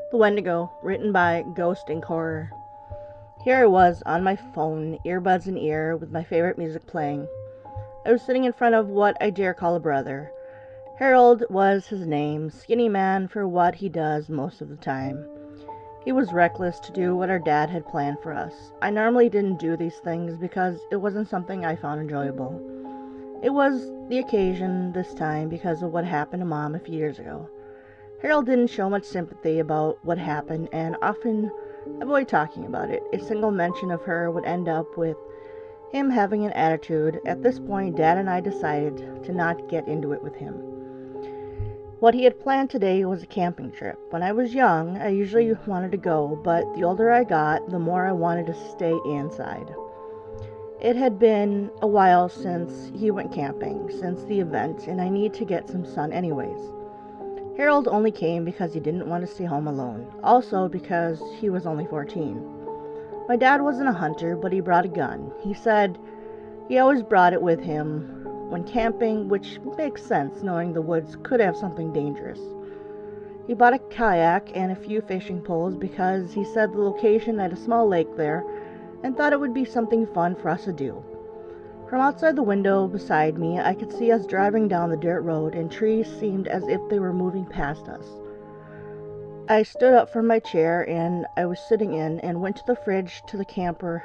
The Wendigo, written by Ghost Ink Horror. Here I was, on my phone, earbuds in ear, with my favorite music playing. I was sitting in front of what I dare call a brother. Harold was his name, skinny man for what he does most of the time. He was reckless to do what our dad had planned for us. I normally didn't do these things because it wasn't something I found enjoyable. It was the occasion this time because of what happened to Mom a few years ago. Harold didn't show much sympathy about what happened and often avoided talking about it. A single mention of her would end up with him having an attitude. At this point, Dad and I decided to not get into it with him. What he had planned today was a camping trip. When I was young, I usually wanted to go, but the older I got, the more I wanted to stay inside. It had been a while since he went camping, since the event, and I need to get some sun anyways. Harold only came because he didn't want to stay home alone, also because he was only 14. My dad wasn't a hunter, but he brought a gun. He said he always brought it with him when camping, which makes sense knowing the woods could have something dangerous. He bought a kayak and a few fishing poles because he said the location had a small lake there and thought it would be something fun for us to do. From outside the window beside me, I could see us driving down the dirt road, and trees seemed as if they were moving past us. I stood up from my chair and I was sitting in and went to the fridge to the camper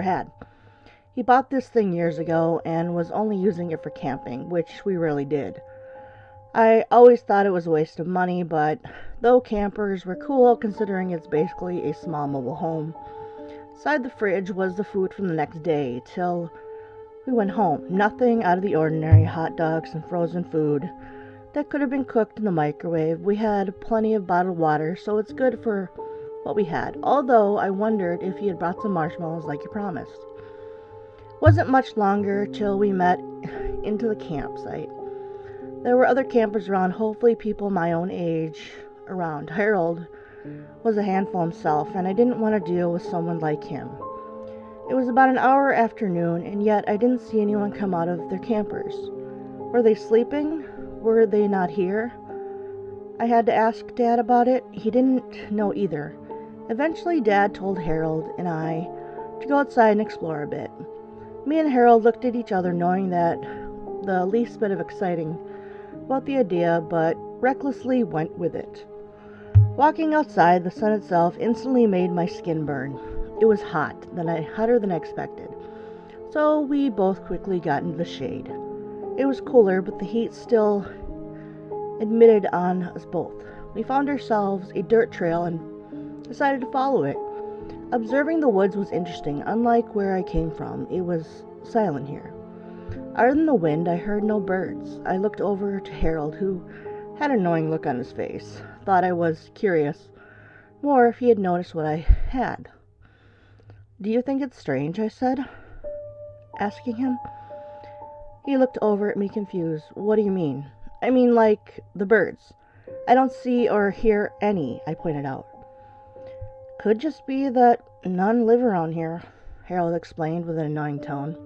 had. He bought this thing years ago and was only using it for camping, which we rarely did. I always thought it was a waste of money, but though campers were cool considering it's basically a small mobile home, inside the fridge was the food from the next day till we went home. Nothing out of the ordinary, hot dogs and frozen food that could have been cooked in the microwave. We had plenty of bottled water, so it's good for what we had, although I wondered if he had brought some marshmallows like he promised. Wasn't much longer till we met into the campsite. There were other campers around, hopefully people my own age around. Harold was a handful himself, and I didn't want to deal with someone like him. It was about an hour after noon, and yet I didn't see anyone come out of their campers. Were they sleeping? Were they not here? I had to ask Dad about it. He didn't know either. Eventually, Dad told Harold and I to go outside and explore a bit. Me and Harold looked at each other, knowing that the least bit of exciting about the idea, but recklessly went with it. Walking outside, the sun itself instantly made my skin burn. It was hotter than I expected, so we both quickly got into the shade. It was cooler, but the heat still admitted on us both. We found ourselves a dirt trail and decided to follow it. Observing the woods was interesting. Unlike where I came from, it was silent here. Other than the wind, I heard no birds. I looked over to Harold, who had an annoying look on his face. Thought I was curious more if he had noticed what I had. "Do you think it's strange?" I said, asking him. He looked over at me confused. "What do you mean?" "I mean, like, the birds. I don't see or hear any," I pointed out. "Could just be that none live around here," Harold explained with an annoying tone.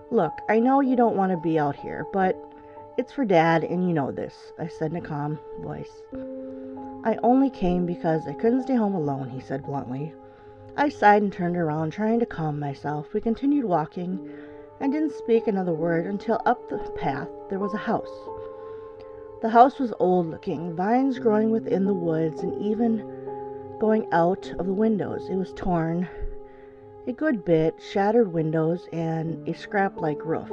"Look, I know you don't want to be out here, but it's for Dad, and you know this," I said in a calm voice. "I only came because I couldn't stay home alone," he said bluntly. I sighed and turned around, trying to calm myself. We continued walking and didn't speak another word until up the path there was a house. The house was old-looking, vines growing within the woods and even going out of the windows. It was torn a good bit, shattered windows, and a scrap-like roof.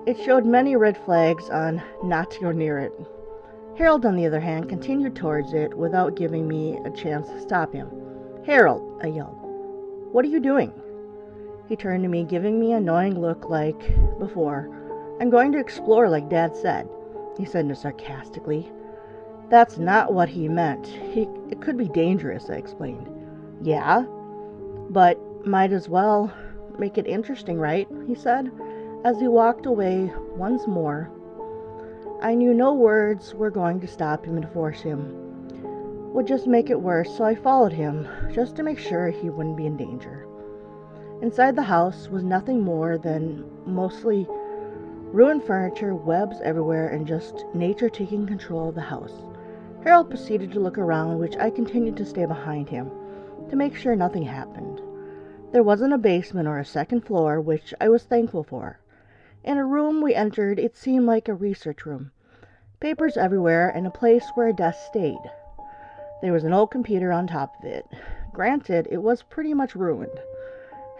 It showed many red flags on not to go near it. Harold, on the other hand, continued towards it without giving me a chance to stop him. "Harold," I yelled, "what are you doing?" He turned to me, giving me an annoying look like before. "I'm going to explore like Dad said," he said sarcastically. "That's not what he meant. It could be dangerous, I explained. Yeah, but might as well make it interesting, right? He said, as he walked away once more. I knew no words were going to stop him and force him. Would just make it worse, so I followed him, just to make sure he wouldn't be in danger. Inside the house was nothing more than mostly ruined furniture, webs everywhere, and just nature taking control of the house. Harold proceeded to look around, which I continued to stay behind him, to make sure nothing happened. There wasn't a basement or a second floor, which I was thankful for. In a room we entered, it seemed like a research room. Papers everywhere, and a place where a desk stayed. There was an old computer on top of it. Granted, it was pretty much ruined.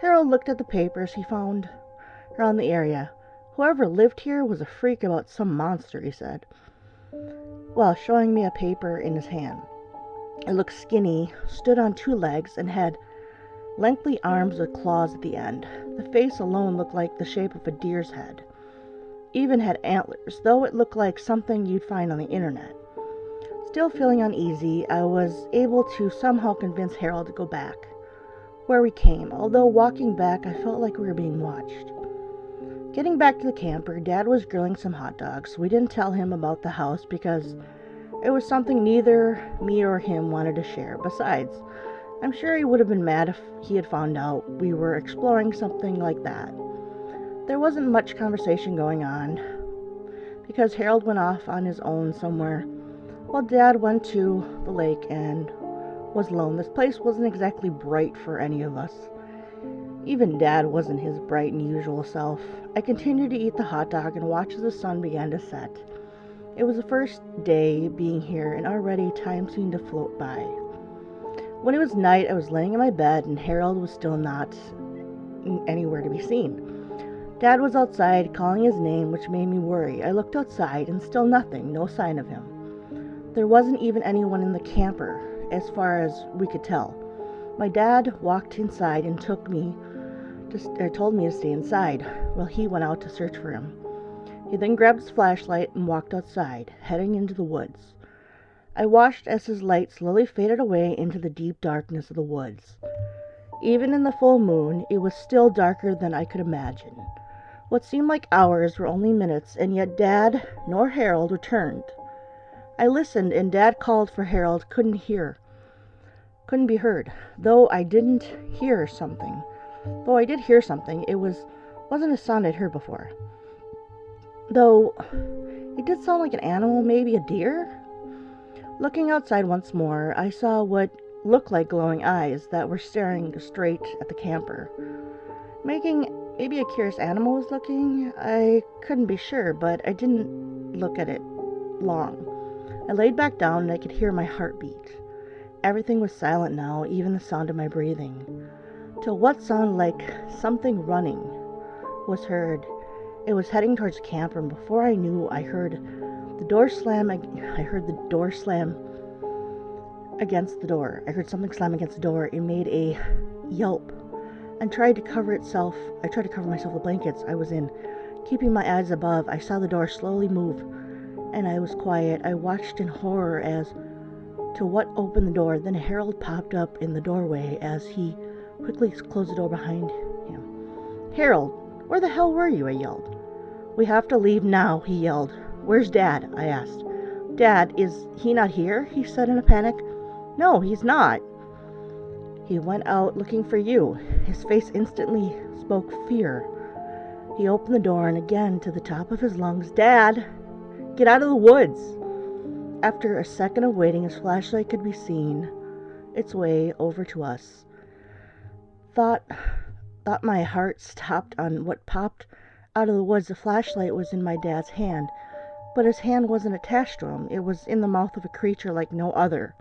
Harold looked at the papers he found around the area. Whoever lived here was a freak about some monster, he said, while showing me a paper in his hand. It looked skinny, stood on two legs, and had lengthy arms with claws at the end. The face alone looked like the shape of a deer's head. Even had antlers, though it looked like something you'd find on the internet. Still feeling uneasy, I was able to somehow convince Harold to go back where we came, although walking back I felt like we were being watched. Getting back to the camper, Dad was grilling some hot dogs. We didn't tell him about the house because it was something neither me or him wanted to share. Besides, I'm sure he would have been mad if he had found out we were exploring something like that. There wasn't much conversation going on because Harold went off on his own somewhere while Dad went to the lake and was alone. This place wasn't exactly bright for any of us. Even Dad wasn't his bright and usual self. I continued to eat the hot dog and watch as the sun began to set. It was the first day being here, and already time seemed to float by. When it was night, I was laying in my bed, and Harold was still not anywhere to be seen. Dad was outside, calling his name, which made me worry. I looked outside, and still nothing, no sign of him. There wasn't even anyone in the camper, as far as we could tell. My dad walked inside and told me to stay inside, while he went out to search for him. He then grabbed his flashlight and walked outside, heading into the woods. I watched as his light slowly faded away into the deep darkness of the woods. Even in the full moon, it was still darker than I could imagine. What seemed like hours were only minutes, and yet Dad nor Harold returned. I listened, and Dad called for Harold, couldn't be heard, though I did hear something. It wasn't a sound I'd heard before. Though it did sound like an animal, maybe a deer. Looking outside once more, I saw what looked like glowing eyes that were staring straight at the camper. Maybe a curious animal was looking. I couldn't be sure, but I didn't look at it long. I laid back down and I could hear my heartbeat. Everything was silent now, even the sound of my breathing. Till what sounded like something running was heard. It was heading towards the camper, and before I knew, I heard the door slam against the door. I heard something slam against the door. It made a yelp and tried to cover myself with blankets I was in. Keeping my eyes above, I saw the door slowly move, and I was quiet. I watched in horror as to what opened the door. Then Harold popped up in the doorway as he quickly closed the door behind him. "Harold, where the hell were you?" I yelled. "We have to leave now," he yelled. "Where's Dad?" I asked. "Dad, is he not here?" he said in a panic. "No, he's not. He went out looking for you." His face instantly spoke fear. He opened the door, and again, to the top of his lungs, "Dad, get out of the woods!" After a second of waiting, his flashlight could be seen its way over to us. Thought my heart stopped on what popped out of the woods. The flashlight was in my dad's hand, but his hand wasn't attached to him. It was in the mouth of a creature like no other.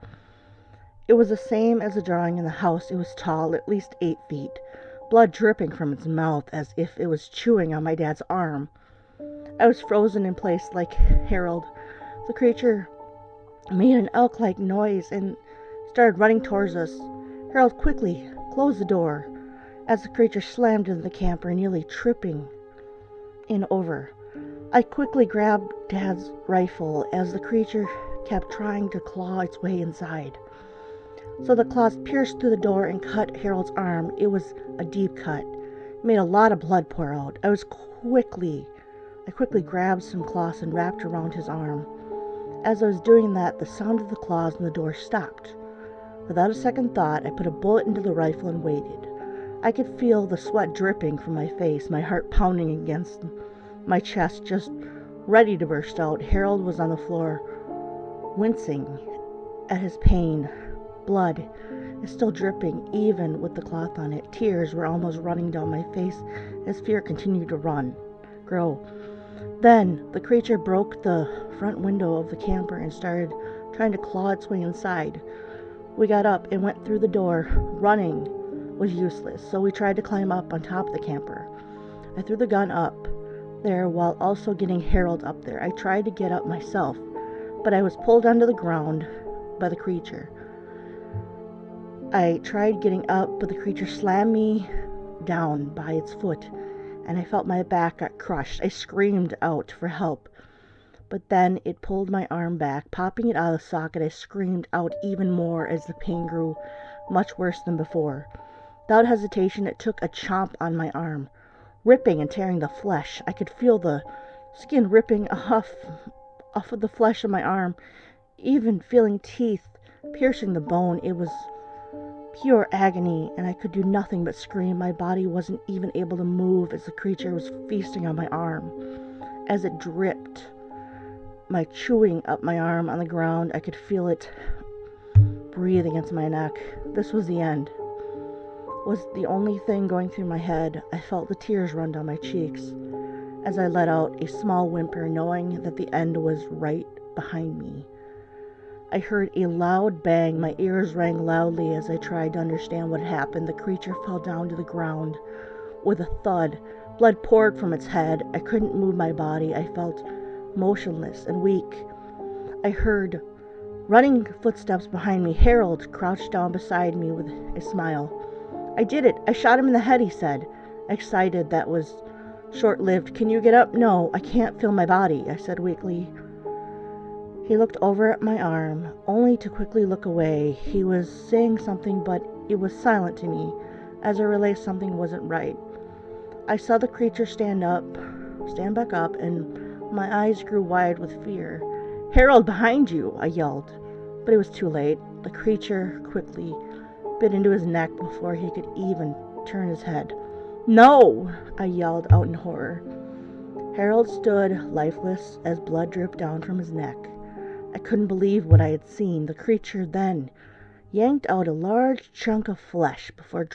It was the same as the drawing in the house. It was tall, at least 8 feet, blood dripping from its mouth as if it was chewing on my dad's arm. I was frozen in place like Harold. The creature made an elk-like noise and started running towards us. Harold quickly closed the door as the creature slammed into the camper, nearly tripping in over. I quickly grabbed Dad's rifle as the creature kept trying to claw its way inside. So the claws pierced through the door and cut Harold's arm. It was a deep cut. It made a lot of blood pour out. I quickly grabbed some cloths and wrapped around his arm. As I was doing that, the sound of the claws in the door stopped. Without a second thought, I put a bullet into the rifle and waited. I could feel the sweat dripping from my face, my heart pounding against my chest, just ready to burst out. Harold was on the floor, wincing at his pain. Blood is still dripping, even with the cloth on it. Tears were almost running down my face as fear continued to grow. Then the creature broke the front window of the camper and started trying to claw its way inside. We got up and went through the door. Running was useless, so we tried to climb up on top of the camper. I threw the gun up there while also getting Harold up there. I tried to get up myself, but I was pulled onto the ground by the creature. I tried getting up, but the creature slammed me down by its foot, and I felt my back got crushed. I screamed out for help, but then it pulled my arm back. Popping it out of the socket, I screamed out even more as the pain grew much worse than before. Without hesitation, it took a chomp on my arm, ripping and tearing the flesh. I could feel the skin ripping off of the flesh of my arm, even feeling teeth piercing the bone. It was pure agony, and I could do nothing but scream. My body wasn't even able to move as the creature was feasting on my arm. As it dripped, my chewing up my arm on the ground, I could feel it breathe against my neck. This was the end. Was the only thing going through my head. I felt the tears run down my cheeks as I let out a small whimper, knowing that the end was right behind me. I heard a loud bang. My ears rang loudly as I tried to understand what had happened. The creature fell down to the ground with a thud. Blood poured from its head. I couldn't move my body. I felt motionless and weak. I heard running footsteps behind me. Harold crouched down beside me with a smile. "I did it. I shot him in the head," he said, excited. That was short-lived. "Can you get up?" "No, I can't feel my body," I said weakly. He looked over at my arm, only to quickly look away. He was saying something, but it was silent to me, as I realized something wasn't right. I saw the creature stand back up, and my eyes grew wide with fear. "Harold, behind you!" I yelled, but it was too late. The creature quickly bit into his neck before he could even turn his head. "No!" I yelled out in horror. Harold stood lifeless as blood dripped down from his neck. I couldn't believe what I had seen. The creature then yanked out a large chunk of flesh before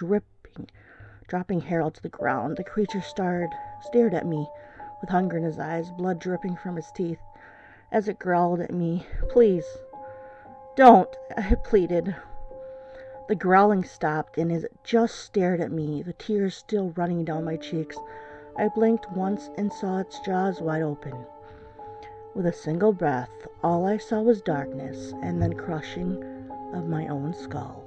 dropping Harold to the ground. The creature stared at me with hunger in his eyes, blood dripping from his teeth, as it growled at me. "Please, don't," I pleaded. The growling stopped, and as it just stared at me, the tears still running down my cheeks, I blinked once and saw its jaws wide open. With a single breath, all I saw was darkness and then crushing of my own skull.